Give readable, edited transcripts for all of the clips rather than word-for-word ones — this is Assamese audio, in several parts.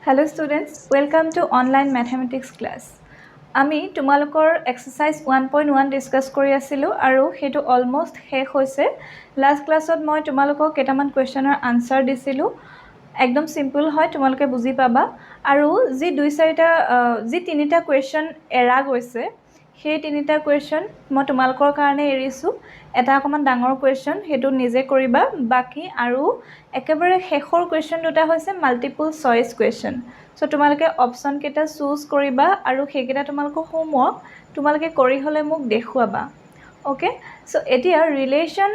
Hello students, welcome to online mathematics class. আমি তোমালোকৰ exercise 1.1 discuss কৰি আছিলোঁ আৰু হেতু almost শেষ হৈছে. Last classত মই তোমালোকক কেইটামান questioner answer দিছিলোঁ. একদম simple হয় তোমালোকে বুজি পাবা আৰু যি তিনিটা question এৰা গৈছে সেই তিনিটা question মই তোমালোকৰ কাৰণে এৰিছোঁ. এটা অকমান ডাঙৰ question হেতু নিজে কৰিবা বাকি আৰু একেবাৰে শেষৰ question দুটা হৈছে multiple choice question. So তোমালোকে অপচন কেটা চুজ কৰিবা আৰু সেইকেটা তোমালোকৰ হোমৱৰ্ক তোমালোকে কৰি হলে মোক দেখুৱাবা ওকে সো এতিয়া ৰিলেশন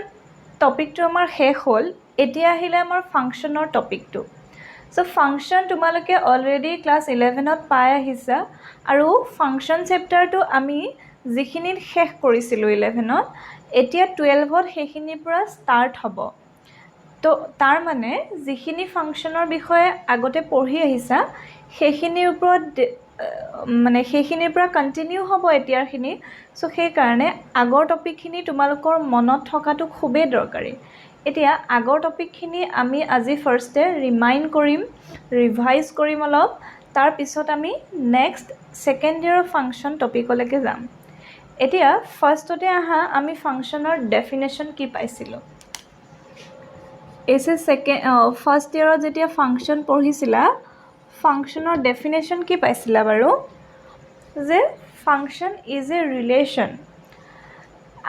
টপিকটো আমাৰ শেষ হ'ল এতিয়া আহিলে আমাৰ ফাংশনৰ টপিকটো সো ফাংশন তোমালোকে অলৰেডি ক্লাস 11ত পাই আহিছা আৰু ফাংশন চেপ্টাৰটো আমি যিখিনিত শেষ কৰিছিলো 11ত এতিয়া 12ত সেইখিনিৰ পৰা ষ্টাৰ্ট হ'ব তো তাৰ মানে যিখিনি ফাংশনৰ বিষয়ে আগতে পঢ়ি আহিছা সেইখিনিৰ ওপৰত মানে সেইখিনিৰ পৰা কন্টিনিউ হ'ব এতিয়াৰখিনি সো সেই কাৰণে আগৰ টপিকখিনি তোমালোকৰ মনত থকাটো খুবেই দৰকাৰী এতিয়া আগৰ টপিকখিনি আমি আজি ফাৰ্ষ্টে ৰিমাইন্ড কৰিম ৰিভাইজ কৰিম অলপ তাৰ পিছত আমি নেক্সট সেকেন্ড ইয়াৰৰ ফাংশন টপিকলৈকে যাম এতিয়া ফাৰ্ষ্টতে আহা আমি ফাংশনৰ ডেফিনেশন কি পাইছিলো এসে ফাৰ্স্ট ইয়াৰত যেতিয়া ফাংশন পঢ়িছিলা ফাংশনৰ ডেফিনেশন কি পাইছিলা বাৰু যে ফাংশন ইজ এ ৰিলেশন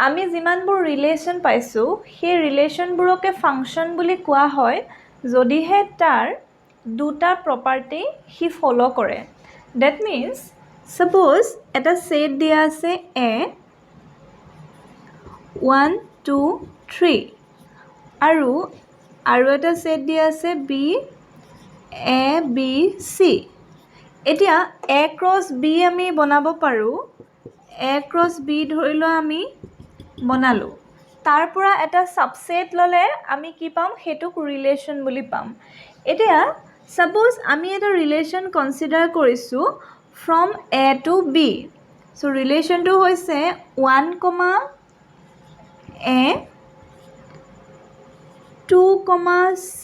আমি যিমানবোৰ ৰিলেশন পাইছো সেই ৰিলেশনবোৰকে ফাংশন বুলি কোৱা হয় যদিহে তাৰ দুটা প্ৰপাৰ্টি হি ফলো কৰে দ্যাট মিন্স সাপোজ এটা সেট দিয়া আছে a 1 2 3 আৰু এটা সেট দিয়া আছে b a b c এতিয়া a cross b আমি বনাব পাৰো a cross b ধৰিলো আমি বনালো তাৰ পৰা এটা সাবসেট ললে আমি কি পাম হেতুক ৰিলেশন বুলি পাম এতিয়া সাপোজ আমি এটা ৰিলেশন কনসিডাৰ কৰিছো from a to b so ৰিলেশনটো হৈছে 1, a 2, c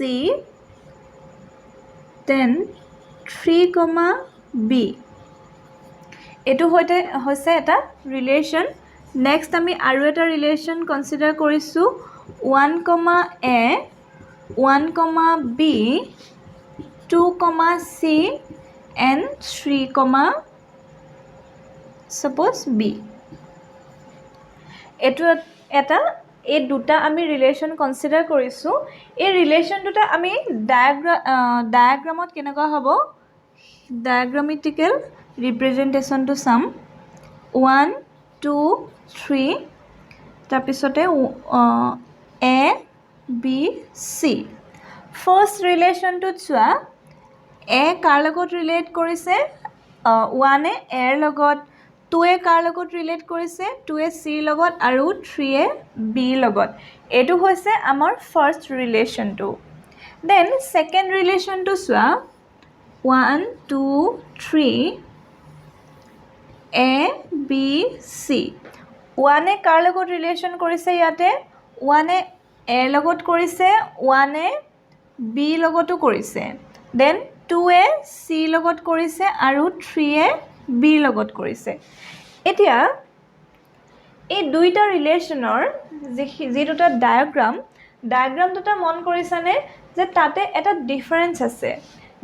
then 3, b এটো হৈছে এটা ৰিলেশন নেক্সট আমি আৰু এটা ৰিলেশন কনসিডাৰ কৰিছো 1, a 1, b 2, c and 3, suppose b এটো এটা এই দুটা আমি ৰিলেশন কনসিডাৰ কৰিছো এই ৰিলেশন দুটা আমি ডায়াগ্ৰামত কেনেকুৱা হ'ব ডায়াগ্ৰামেটিক্যাল ৰিপ্ৰেজেন্টেশনটো সাম 1 2 3 তাৰ পিছতে a b c ফাৰ্স্ট ৰিলেশনটো চোৱা a কাৰ লগত ৰিলেট কৰিছে 1 এ a ৰ লগত 2 এ কাৰ লগত ৰিলেট কৰিছে 2 এ c লগত আৰু 3 এ b লগত এটো হৈছে আমাৰ ফাৰ্স্ট ৰিলেশনটো দেন সেকেন্ড ৰিলেশনটো চোৱা 1 2 3 a b c 1 এ কাৰ লগত ৰিলেশন কৰিছে ইয়াতে 1 এ a লগত কৰিছে 1 এ b লগতো কৰিছে দেন 2 এ c লগত কৰিছে আৰু 3 এ b লগত কৰিছে এতিয়া এই দুইটা ৰিলেশনৰ যি দুটা ডায়াগ্ৰাম দুটা মন কৰিছানে যে তাতে এটা ডিফাৰেন্স আছে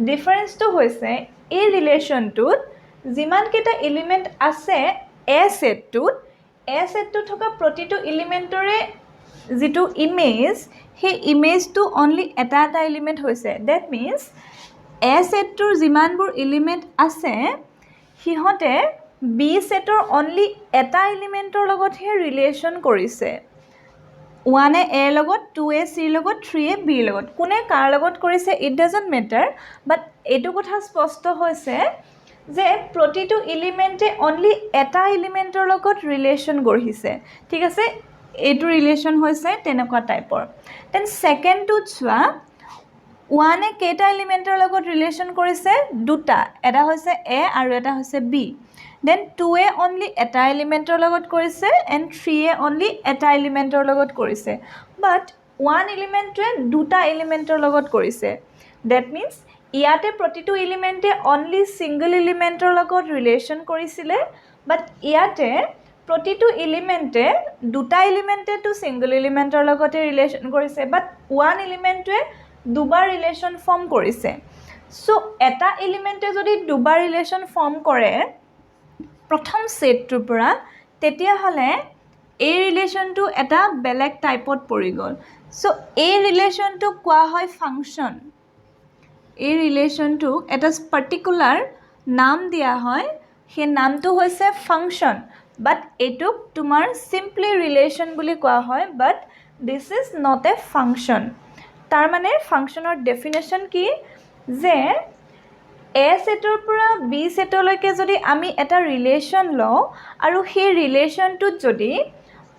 ডিফাৰেন্সটো হৈছে এই ৰিলেশনটোত যিমান কেটা এলিমেন্ট আছে এ সেটটো থকা প্ৰতিটো এলিমেন্টৰে যেটো ইমেজ হে ইমেজটো অনলি এটা এলিমেন্ট হৈছে দ্যাট মিন্স এ সেটটোৰ যিমানবোৰ এলিমেন্ট আছে হিহতে বি সেটৰ অনলি এটা এলিমেন্টৰ লগতহে ৰিলেশন কৰিছে 1 এ a লগত 2 এ c লগত 3 এ b লগত কোনে কাৰ লগত কৰিছে ইট ডাজন্ট ম্যাটাৰ বাট এটো কথা স্পষ্ট হৈছে যে প্ৰতিটো এলিমেন্টে অনলি এটা এলিমেন্টৰ লগত ৰিলেশন গঢ়িছে ঠিক আছে এটো ৰিলেশন হৈছে তেনেকুৱা টাইপৰ দেন সেকেন্ডটো চোৱা 1 এ কেটা এলিমেন্টৰ লগত ৰিলেশন কৰিছে দুটা এটা হৈছে a আৰু এটা হৈছে b then 2 এ only এটা এলিমেন্টৰ লগত কৰিছে and 3 এ only এটা এলিমেন্টৰ লগত কৰিছে but one এলিমেন্টে দুটা এলিমেন্টৰ লগত কৰিছে that means ইয়াতে প্ৰতিটো এলিমেণ্টে অনলি ছিংগল এলিমেণ্টৰ লগত ৰিলেশ্যন কৰিছিলে বাট ইয়াতে প্ৰতিটো এলিমেণ্টে দুটা এলিমেণ্টেটো ছিংগল এলিমেণ্টৰ লগতে ৰিলেশ্যন কৰিছে বাট ওৱান এলিমেণ্টটোৱে দুবাৰ ৰিলেশ্যন ফৰ্ম কৰিছে চ' এটা এলিমেণ্টে যদি দুবাৰ ৰিলেশ্যন ফৰ্ম কৰে প্ৰথম ছেটটোৰ পৰা তেতিয়াহ'লে এই ৰিলেশ্যনটো এটা বেলেগ টাইপত পৰি গ'ল চ' এই ৰিলেশ্যনটোক কোৱা হয় ফাংচন এই ৰিলেশ্যনটো এটা পাৰ্টিকুলাৰ নাম দিয়া হয় সেই নামটো হৈছে ফাংচন বাট এইটোক তোমাৰ চিম্পলি ৰিলেশ্যন বুলি কোৱা হয় বাট this is not a function তাৰমানে ফাংচনৰ ডেফিনেশ্যন কি যে এ ছেটৰ পৰা বি ছেটলৈকে যদি আমি এটা ৰিলেশ্যন লওঁ আৰু সেই ৰিলেশ্যনটোত যদি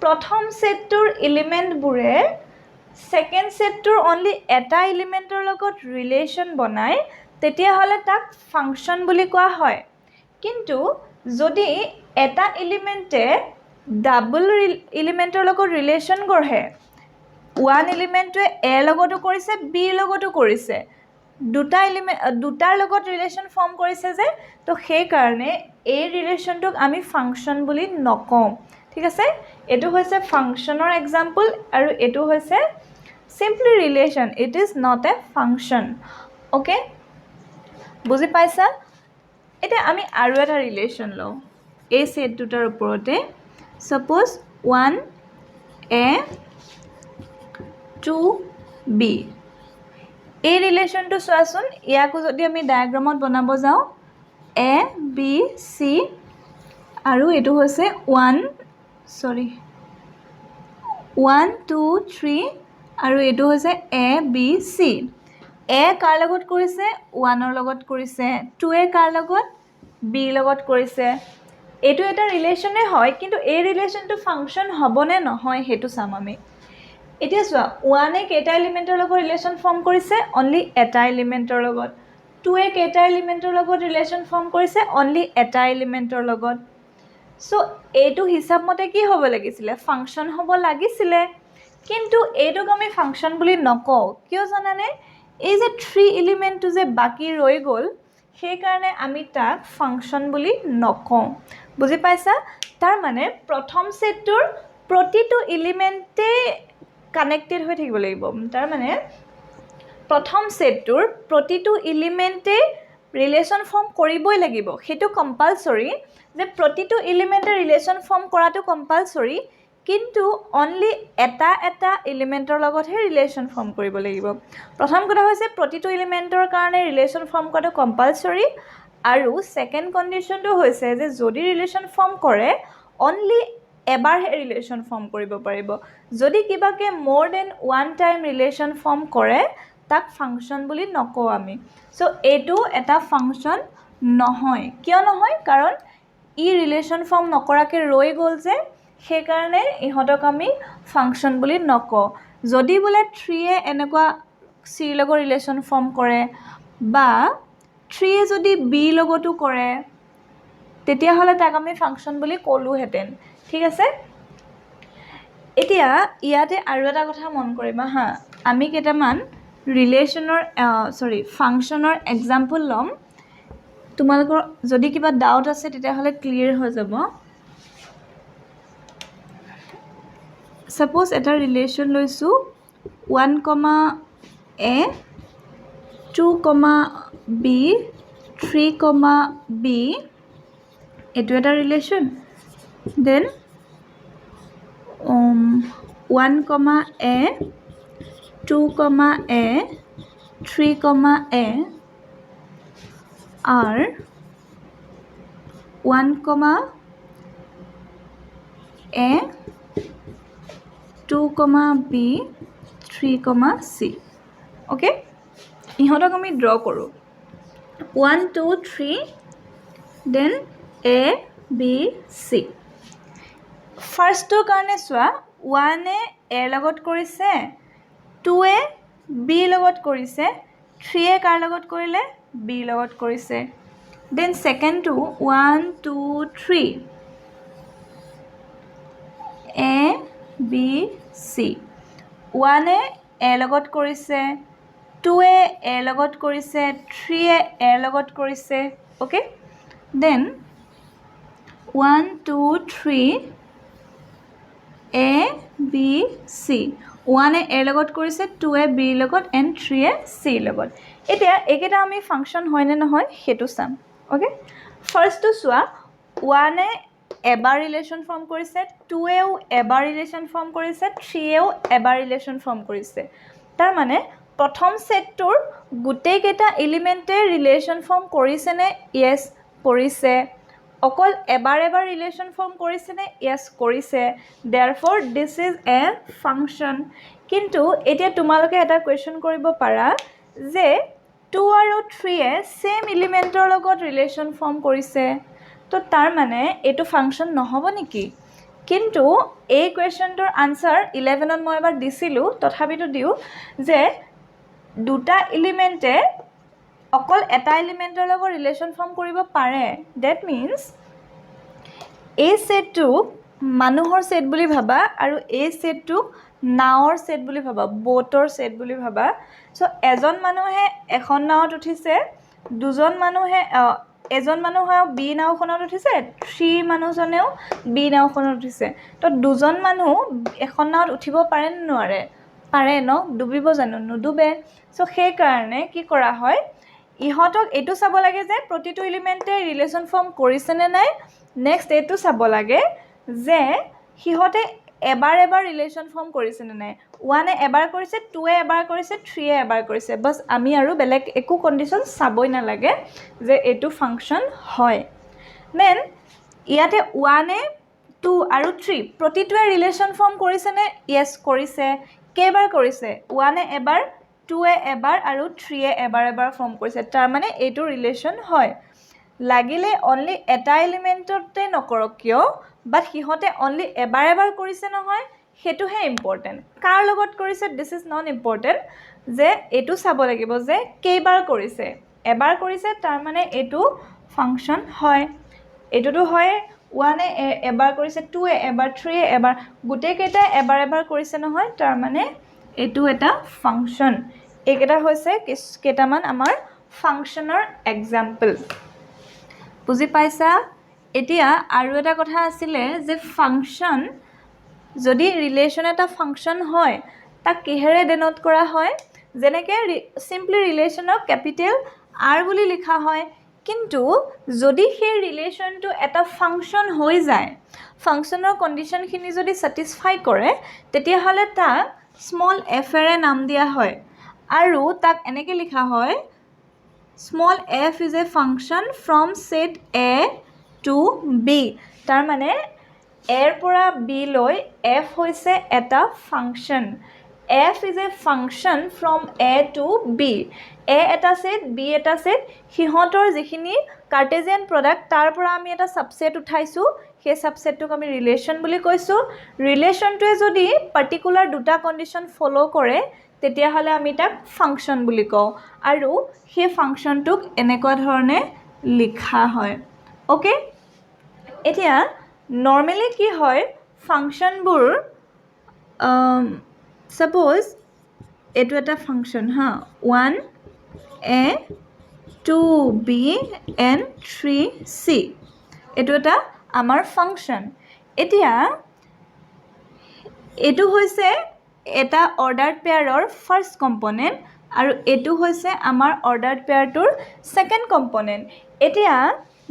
প্ৰথম ছেটটোৰ এলিমেণ্টবোৰে ছেকেণ্ড ছেটটোৰ অনলি এটা এলিমেণ্টৰ লগত ৰিলেশ্যন বনায় তেতিয়াহ'লে তাক ফাংচন বুলি কোৱা হয় কিন্তু যদি এটা এলিমেণ্টে ডাবল এলিমেণ্টৰ লগত ৰিলেশ্যন গঢ়ে ওৱান এলিমেণ্টটোৱে এৰ লগতো কৰিছে বিৰ লগতো কৰিছে দুটাৰ লগত ৰিলেশ্যন ফৰ্ম কৰিছে যে তো সেইকাৰণে এই ৰিলেশ্যনটোক আমি ফাংচন বুলি নকওঁ ঠিক আছে এইটো হৈছে ফাংচনৰ এক্সাম্পল আৰু এইটো হৈছে simply relation it is not a function okay বুজি পাইছা এটা আমি আৰু এটা ৰিলেশ্যন লওঁ এই সেট দুটাৰ ওপৰতে suppose 1a 2b এই ৰিলেশ্যনটো চোৱাচোন ইয়াকো যদি আমি ডায়াগ্ৰামত বনাব যাওঁ a b c আৰু এইটো হৈছে 1 2 3 আৰু এইটো হৈছে এ বি চি এ কাৰ লগত কৰিছে 1ৰ লগত কৰিছে 2 কাৰ লগত বি লগত কৰিছে এইটো এটা ৰিলেশ্যনে হয় কিন্তু এই ৰিলেশ্যনটো ফাংচন হ'বনে নহয় সেইটো চাম আমি এতিয়া চোৱা 1 কেইটা এলিমেণ্টৰ লগত ৰিলেশ্যন ফৰ্ম কৰিছে অনলি এটা এলিমেণ্টৰ লগত 2 কেইটা এলিমেণ্টৰ লগত ৰিলেশ্যন ফৰ্ম কৰিছে অনলি এটা এলিমেণ্টৰ লগত চ' এইটো হিচাপ মতে কি হ'ব লাগিছিলে ফাংচন হ'ব লাগিছিলে কিন্তু এইটোক আমি ফাংচন বুলি নকওঁ কিয় জানানে এই যে 3 এলিমেণ্টটো যে বাকি ৰৈ গ'ল সেইকাৰণে আমি তাক ফাংচন বুলি নকওঁ বুজি পাইছা তাৰ মানে প্ৰথম ছেটটোৰ প্ৰতিটো এলিমেণ্টে কানেক্টেড হৈ থাকিব লাগিব তাৰ মানে প্ৰথম ছেটটোৰ প্ৰতিটো এলিমেণ্টে ৰিলেশ্যন ফৰ্ম কৰিবই লাগিব সেইটো কম্পালসৰি যে প্ৰতিটো এলিমেণ্টে ৰিলেশ্যন ফৰ্ম কৰাটো কম্পালসৰি কিন্তু অনলি এটা এলিমেণ্টৰ লগতহে ৰিলেশ্যন ফৰ্ম কৰিব লাগিব প্ৰথম কথা হৈছে প্ৰতিটো এলিমেণ্টৰ কাৰণে ৰিলেশ্যন ফৰ্ম কৰাটো কম্পালসৰি আৰু সেকেন্ড কন্ডিশনটো হৈছে যে যদি ৰিলেশ্যন ফৰ্ম কৰে অনলি এবাৰহে ৰিলেশ্যন ফৰ্ম কৰিব পাৰিব যদি কিবাকে মোৰ then one time relation form কৰে তাক ফাংচন বুলি নকওঁ আমি সো এইটো এটা ফাংচন নহয় কিয় নহয় কাৰণ ই ৰিলেশ্যন ফৰ্ম নকৰাকে ৰৈ গ'ল যে সেইকাৰণে ইহঁতক আমি ফাংচন বুলি নকওঁ যদি বোলে 3 এনেকুৱা c লগত ৰিলেশ্যন ফৰ্ম কৰে বা 3 যদি b লগতো কৰে তেতিয়াহ'লে তাক আমি ফাংচন বুলি ক'লোহেঁতেন ঠিক আছে এতিয়া ইয়াতে আৰু এটা কথা মন কৰিবা হা আমি কেইটামান ৰিলেশ্যনৰ ফাংচনৰ এক্সাম্পল ল'ম তোমালোকৰ যদি কিবা ডাউট আছে তেতিয়াহ'লে ক্লিয়াৰ হৈ যাব Suppose এটা ৰিলেশ্যন লৈছো 1, a 2, b 3, b এইটো এটা relation then 1, a 2, a 3, a are 1, a 2, b 3, c okay ইহঁতক আমি ড্ৰ কৰো 1 2 3 then a b c ফাৰ্ষ্টৰ কাৰণে চোৱা 1 এ লগত কৰিছে 2 b লগত কৰিছে 3 কাৰ লগত কৰিলে b লগত কৰিছে then second to 1 2 3 a b c 1 এ লগত কৰিছে 2 এৰ লগত কৰিছে 3 এৰ লগত কৰিছে okay then 1 2 3 A B C 1 এৰ লগত কৰিছে 2 B লগত and 3 C লগত এতিয়া একেটা আমি ফাংশন হয় নে নহয় হেতু চাম ওকে ফার্স্ট টু সোয়া 1 এবাৰ ৰিলেশন ফৰ্ম কৰিছে 2 এও এবাৰ ৰিলেশন ফৰ্ম কৰিছে 3 এও এবাৰ ৰিলেশন ফৰ্ম কৰিছে তাৰ মানে প্ৰথম সেটটোৰ গুটেই কেটা এলিমেন্টে ৰিলেশন ফৰ্ম কৰিছে নে yes কৰিছে অকল এবাৰ এবাৰ ৰিলেশন ফৰ্ম কৰিছে নে yes কৰিছে therefore this is a function কিন্তু এতিয়া তোমালোকে এটা কোৱেশ্চন কৰিব পাৰা যে 2 আৰু 3 এ সেম এলিমেন্টৰ লগত ৰিলেশন ফৰ্ম কৰিছে তো তাৰ মানে এটো ফাংশন নহব নেকি কিন্তু এই কোৱেশ্চনটোৰ আনসাৰ 11 ত মই এবাৰ দিছিলো তথাপিতো দিও যে দুটা এলিমেন্টে অকল এটা এলিমেন্টৰ লগত ৰিলেশন ফৰ্ম কৰিব পাৰে দ্যাট মিন্স এই সেটটো মানুহৰ সেট বুলি ভাবা আৰু এই সেটটো নাওৰ সেট বুলি ভাবা বোটৰ সেট বুলি ভাবা সো এজন মানুহে এখন নাওত উঠিছে দুজন মানুহে এজন মানুহ বি নাওখনত উঠিছে 3 মানুহজনেও বি নাওখনত উঠিছে তো দুজন মানুহ এখন নাওত উঠিব পাৰে নে নোৱাৰে পাৰে ন ডুবিব জানো নুডুবে সো সেই কাৰণে কি কৰা হয় ইহতক এটো চাব লাগে যে প্ৰতিটো এলিমেন্টে ৰিলেশন ফৰ্ম কৰিছে নে নাই নেক্সট এটো চাব লাগে যে হিহতে এবাৰ এবাৰ ৰিলেশন ফৰ্ম কৰিছে নে নাই 1 এ এবাৰ কৰিছে 2 এ এবাৰ কৰিছে 3 এ এবাৰ কৰিছে বস আমি আৰু বেলেগ একো কন্ডিশন চাবই না লাগে যে এটো ফাংশন হয় দেন ইয়াতে 1 এ 2 আৰু 3 প্ৰতিটোৱে ৰিলেশন ফৰ্ম কৰিছে নে yes কৰিছে কেবাৰ কৰিছে 1 এ এবাৰ 2 এ এবাৰ আৰু 3 এ এবাৰ এবাৰ ফৰ্ম কৰিছে তাৰ মানে এটো ৰিলেশন হয় লাগিলে অনলি এটা এলিমেন্টতে নকৰক কিয় বাট হিহতে অনলি এবাৰ এবাৰ কৰিছে নহয় হেতুহে ইম্পৰ্টেন্ট কাৰ লগত কৰিছে দিস ইজ নট ইম্পৰ্টেন্ট যে এটো চাব লাগিব যে কেইবাৰ কৰিছে এবাৰ কৰিছে তাৰ মানে এটো ফাংশন হয় এটোটো হয় 1 এ এবাৰ কৰিছে 2 এ এবাৰ 3 এ এবাৰ গুটেই কেইটা এবাৰ এবাৰ কৰিছে নহয় তাৰ মানে এটো এটা ফাংশন একেটা হৈছে কেটামান আমাৰ ফাংশনৰ এক্সাম্পল বুজি পাইছা এতিয়া আৰু এটা কথা আছিলে যে ফাংশন যদি ৰিলেশন এটা ফাংশন হয় তা কিহেৰে ডেনোট কৰা হয় যেনেকে সিম্পলি ৰিলেশনক ক্যাপিটাল R বুলি লিখা হয় কিন্তু যদি সেই ৰিলেশনটো এটা ফাংশন হৈ যায় ফাংশনৰ কন্ডিশনখিনি যদি স্যাটিসফাই কৰে তেতিয়া হলে তা স্মল f এৰে নাম দিয়া হয় আৰু তাক এনেকে লিখা হয় small f is a function from set A to B তাৰ মানে A পৰা B লৈ f হৈছে এটা function f is a function from A to B A এটা সেট B এটা সেট হিহতৰ যিখিনি কাৰ্টেজিয়ান প্ৰডাক্ট তাৰ পৰা আমি এটা সাবসেট উঠাইছো সেই সাবসেটটোক আমি ৰিলেশন বুলি কৈছো ৰিলেশনটোৱে যদি পাৰ্টিকুলাৰ দুটা কন্ডিশন ফলো কৰে তেতিয়া হলে আমি তাক ফাংশন বুলি কও আৰু সেই ফাংশনটোক এনেকুৱা ধৰণে লিখা হয় ওকে এতিয়া নৰমালি কি হয় ফাংশনবোৰ সাপোজ এটো এটা ফাংশন হা 1 a 2 b and 3 c এটো এটা আমাৰ ফাংশন এতিয়া এটো হৈছে এটা অৰ্ডাৰড পেয়াৰৰ ফাৰ্স্ট কম্পোনেন্ট আৰু এটো হৈছে আমাৰ অৰ্ডাৰড পেয়াৰটোৰ সেকেন্ড কম্পোনেন্ট এতিয়া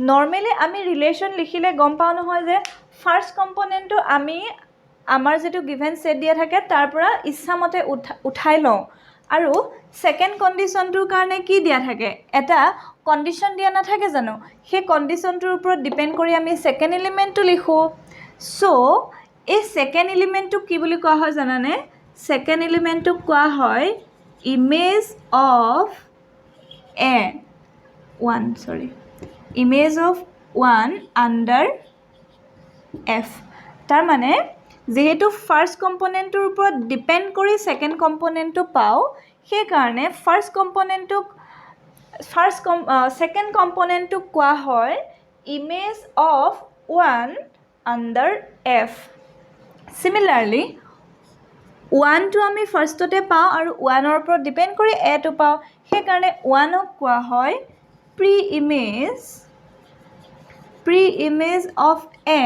নৰমালি আমি ৰিলেশন লিখিলে গম পাও নহয় যে ফাৰ্স্ট কম্পোনেন্টটো আমি আমাৰ যেটো গিভেন সেট দিয়া থাকে তাৰ পৰা ইচ্ছামতে উঠাই লওঁ আৰু সেকেন্ড কন্ডিশনটোৰ কাৰণে কি দিয়া থাকে এটা কন্ডিশন দিয়া নাথাকে জানো সেই কন্ডিশনটোৰ ওপৰত ডিপেন্ড কৰি আমি সেকেন্ড এলিমেন্টটো লিখো সো এই সেকেন্ড এলিমেন্টটো কি বুলি কোৱা হয় জানানে সেকেন্ড এলিমেন্টটো কোৱা হয় image of a image of 1 under f তাৰ মানে যেহেতু ফাৰ্স্ট কম্পোনেন্টৰ ওপৰত ডিপেন্ড কৰি সেকেন্ড কম্পোনেন্টটো পাও সেই কাৰণে সেকেন্ড কম্পোনেন্টটো কোৱা হয় image of 1 under f similarly 1টো আমি ফাৰ্ষ্টতে পাওঁ আৰু 1ৰ ওপৰত ডিপেণ্ড কৰি এটো পাওঁ সেইকাৰণে 1ক কোৱা হয় preimage of A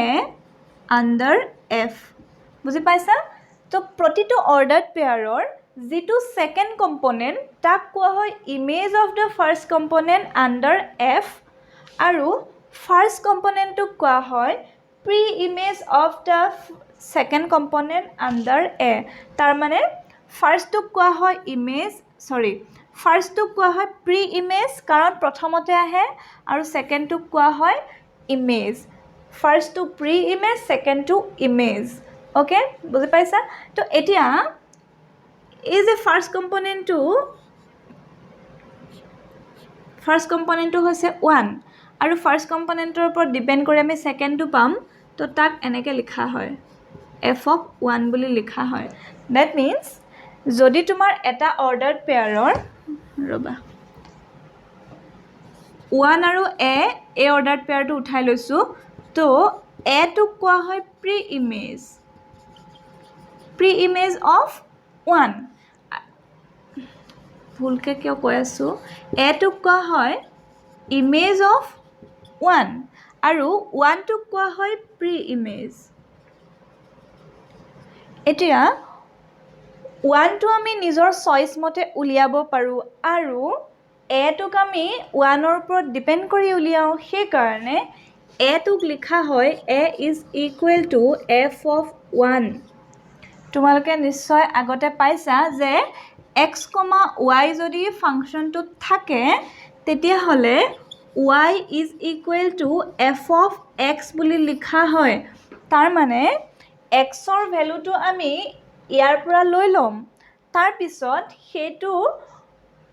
under F বুজি পাইছা তো প্ৰতিটো অৰ্ডাৰ্ড পেয়াৰৰ যিটো সেকেন্ড কম্পোনেন্ট তাক কোৱা হয় image of the first component under F আৰু ফাৰ্ষ্ট কম্পোনেন্টটোক কোৱা হয় preimage of the second component under A তাৰ মানে ফাৰ্ষ্টটোক কোৱা হয় ফাৰ্ষ্টটোক কোৱা হয় প্ৰি ইমেজ কাৰণ প্ৰথমতে আহে আৰু সেকেন্ডটোক কোৱা হয় ইমেজ ফাৰ্ষ্টটো প্ৰি ইমেজ সেকেন্ডটো ইমেজ ওকে বুজি পাইছা তো এতিয়া এই যে ফাৰ্ষ্ট কম্পোনেন্টটো হৈছে 1 আৰু ফাৰ্ষ্ট কম্পোনেন্টৰ ওপৰত ডিপেণ্ড কৰি আমি সেকেন্ডটো পাম তো তাক এনেকৈ লিখা হয় f of 1 বুলি লিখা হয় দ্যাট মিন্স যদি তোমাৰ এটা অৰ্ডাৰ্ড পেয়াৰৰ ৰবা 1 আৰু a এই অৰ্ডাৰ্ড পেয়াৰটো উঠাই লৈছো তো a টোক কোৱা হয় প্ৰি ইমেজ অফ 1 ভুলকে কিয় কৈ আছো a টোক কোৱা হয় ইমেজ অফ 1 আৰু 1 টোক কোৱা হয় প্ৰি ইমেজ এতিয়া 1টো আমি নিজৰ চইচ মতে উলিয়াব পাৰো আৰু a টোক আমি 1ৰ ওপৰত ডিপেণ্ড কৰি উলিয়াও সেইকাৰণে a টোক লিখা হয় a is equal to f of 1 তোমালোকে নিশ্চয় আগতে পাইছা যে x, y যদি ফাংচনটোত থাকে তেতিয়া হলে y is equal to f of x বুলি লিখা হয় তাৰ মানে xৰ ভ্যালুটো আমি ইয়াৰ পৰা লৈ লম তাৰ পিছত হেতু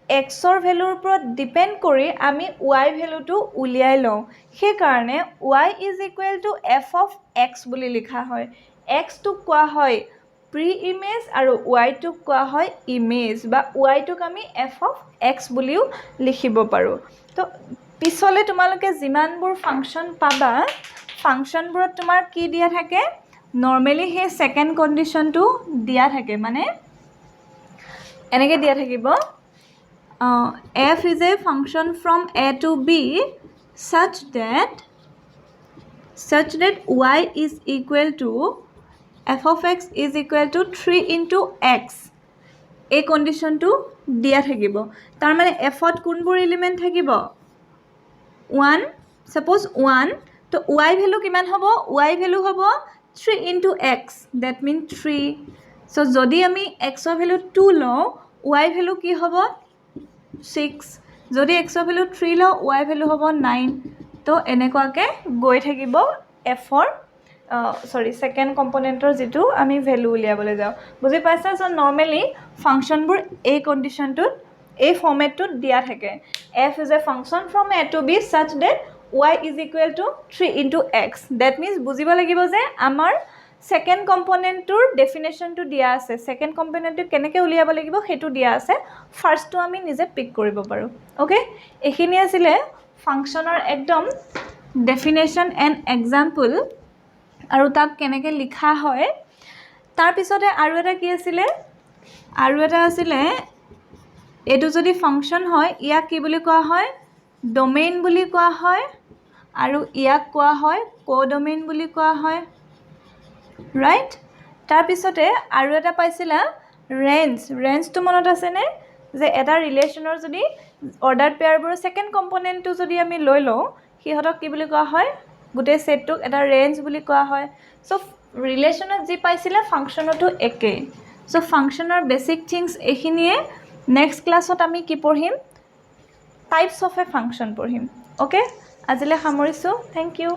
xৰ ভ্যালুৰ ওপৰত ডিপেণ্ড কৰি আমি y ভ্যালুটো উলিয়াই লওঁ সেই কাৰণে y is equal to f of x বুলি লিখা হয় x টো কোৱা হয় প্ৰি ইমেজ আৰু y টো কোৱা হয় ইমেজ বা y টোক আমি f of x বুলিও লিখিব পাৰো তো পিছলে তোমালোকে যিমানবোৰ ফাংচন পাবা ফাংচনবোৰত তোমাৰ কি দিয়া থাকে নৰ্মালি হে সেকেন্ড কন্ডিশনটো দিয়া থাকে মানে এনেকে দিয়া থাকিব f is a function from a to b such that y is equal to f of x is equal to 3 into x এই কন্ডিশনটো দিয়া থাকিব তাৰ মানে f ত কোনবোৰ এলিমেন্ট থাকিব 1 suppose 1 তো y ভ্যালু কিমান হ'ব y ভ্যালু হ'ব 3 into x that means 3 so যদি আমি x ৰ ভ্যালু 2 লওঁ y ভ্যালু কি হ'ব 6 যদি x ৰ ভ্যালু 3 লওঁ y ভ্যালু হ'ব 9 তো এনেকুৱাকে গৈ থাকিব f ৰ সেকেন্ড কম্পোনেন্টৰ যেটো আমি ভ্যালু উলিয়াবলৈ যাও বুজি পাইছা সো নৰমালি ফাংশনবোৰ এই কন্ডিশনটোত এই ফৰ্মেটটোত দিয়া থাকে f is a function from a to b such that y is equal to 3 into x that means বুজিব লাগিব যে আমাৰ সেকেন্ড কম্পোনেন্টৰ ডেফিনেশনটো দিয়া আছে সেকেন্ড কম্পোনেন্টটো কেনেকৈ উলিয়াব লাগিব হেতু দিয়া আছে ফাৰ্ষ্টটো আমি নিজে পিক কৰিব পাৰো ওকে এখিনি আছিল ফাংশনৰ একদম ডেফিনেশন এন্ড এক্সাম্পল আৰু তাক কেনেকৈ লিখা হয় তাৰ পিছতে আৰু এটা কি আছিল আৰু এটা আছিল এটো যদি ফাংশন হয় ইয়াক কি বুলি কোৱা হয় ডোমেইন বুলি কোৱা হয় আৰু ইয়াক কোৱা হয় কোডোমেইন বুলি কোৱা হয় ৰাইট তাৰ পিছতে আৰু এটা পাইছিলা ৰেঞ্জটো মনত আছে নে যে এটা ৰিলেচনৰ যদি অৰ্ডাৰ পেয়াৰবোৰ সেকেন্ড কম্পোনেন্টটো যদি আমি লৈ লওঁ হিহতক কি বুলি কোৱা হয় গুটে সেটটোক এটা ৰেঞ্জ বুলি কোৱা হয় সো ৰিলেচনত যি পাইছিলা ফাংশনটো একে সো ফাংশনৰ বেসিক থিংস এখিনিয়ে নেক্সট ক্লাছত আমি কি পঢ়িম টাইপস অফ এ ফাংশন পঢ়িম ওকে আজিলে সামৰিছো থ্যাংক ইউ